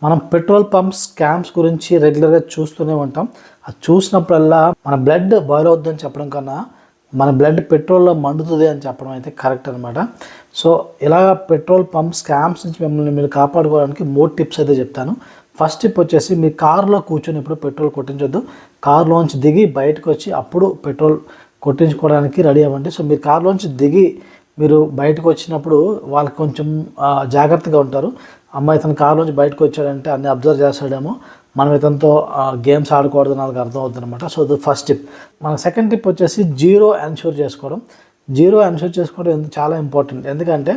మనం petrol pump scams గురించి రెగ్యులర్గా చూస్తూనే ఉంటాం. అది చూసినప్పుడల్లా మన బ్లడ్ బాయిల్ అవుతుందని చెప్పడం కన్నా మన బ్లడ్ పెట్రోల్లో మండుతుంది అని చెప్పడం అయితే కరెక్ట్ అనమాట. సో ఇలాగ పెట్రోల్ పంప్ స్కామ్స్ నుంచి మిమ్మల్ని మీరు కాపాడుకోవడానికి 3 టిప్స్ అయితే చెప్తాను. ఫస్ట్ టిప్ వచ్చేసి మీ కారులో కూర్చొని ఇప్పుడు పెట్రోల్ కొట్టించొద్దు. కారులోంచి దిగి బయటకు వచ్చి అప్పుడు పెట్రోల్ కొట్టించుకోవడానికి రెడీ అవ్వండి. సో మీరు కారులోంచి దిగి మీరు బయటకు వచ్చినప్పుడు వాళ్ళకి కొంచెం జాగ్రత్తగా ఉంటారు. అమ్మాయి ఇతను కారులోంచి బయటకు వచ్చాడంటే అన్ని అబ్జర్వ్ చేస్తాడేమో, మనం ఇతనితో గేమ్స్ ఆడకూడదని వాళ్ళకి అర్థం అవుతుంది అనమాట. సో ఇది ఫస్ట్ టిప్. మన సెకండ్ టిప్ వచ్చేసి జీరో ఎన్ష్యూర్ చేసుకోవడం. జీరో ఎన్ష్యూర్ చేసుకోవడం చాలా ఇంపార్టెంట్. ఎందుకంటే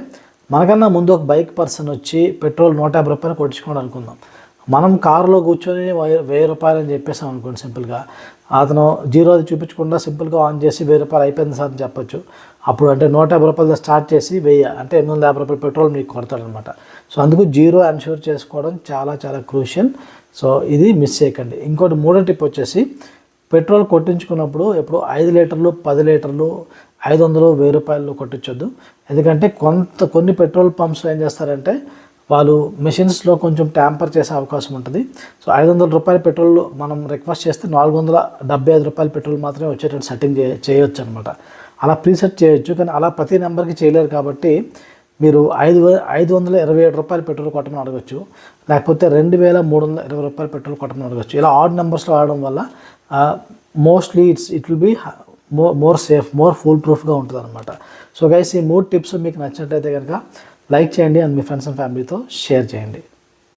మనకన్నా ముందు ఒక బైక్ పర్సన్ వచ్చి పెట్రోల్ 150 రూపాయలు కొట్టించుకోవడం అనుకుందాం. మనం కారులో కూర్చొని 1000 రూపాయలు అని చెప్పేసాం అనుకోండి. సింపుల్గా అతను జీరో అది చూపించకుండా సింపుల్గా ఆన్ చేసి 1000 రూపాయలు అయిపోయింది సార్ అని చెప్పొచ్చు. అప్పుడు అంటే 150 రూపాయలతో స్టార్ట్ చేసి 1000 అంటే 850 రూపాయలు పెట్రోల్ మీకు కొడతాడనమాట. సో అందుకు జీరో ఎన్ష్యూర్ చేసుకోవడం చాలా చాలా క్రూషియల్. సో ఇది మిస్ చేయకండి. ఇంకోటి మూడో టిప్ వచ్చేసి పెట్రోల్ కొట్టించుకున్నప్పుడు ఎప్పుడు 5 లీటర్లు 10 లీటర్లు 500 1000 రూపాయలు కొట్టించొద్దు. ఎందుకంటే కొన్ని పెట్రోల్ పంప్స్ ఏం చేస్తారంటే వాళ్ళు మెషిన్స్లో కొంచెం ట్యాంపర్ చేసే అవకాశం ఉంటుంది. సో 500 రూపాయల పెట్రోల్ మనం రిక్వెస్ట్ చేస్తే 475 రూపాయల పెట్రోల్ మాత్రమే వచ్చేటట్టు సెట్టింగ్ చేయొచ్చు అనమాట. అలా ప్రీసెట్ చేయొచ్చు. కానీ అలా ప్రతి నెంబర్కి చేయలేరు కాబట్టి మీరు 527 రూపాయల పెట్రోల్ కొట్టమని అడగచ్చు, లేకపోతే 2320 రూపాయల పెట్రోల్ కొట్టమని అడగచ్చు. ఇలా ఆడ్ నెంబర్స్లో ఆడడం వల్ల mostly it will be more safe, more full ప్రూఫ్గా ఉంటుంది అనమాట. సో గైస్, ఈ 3 టిప్స్ మీకు నచ్చినట్లయితే కనుక లైక్ చేయండి అండ్ మీ ఫ్రెండ్స్ అండ్ ఫ్యామిలీతో షేర్ చేయండి.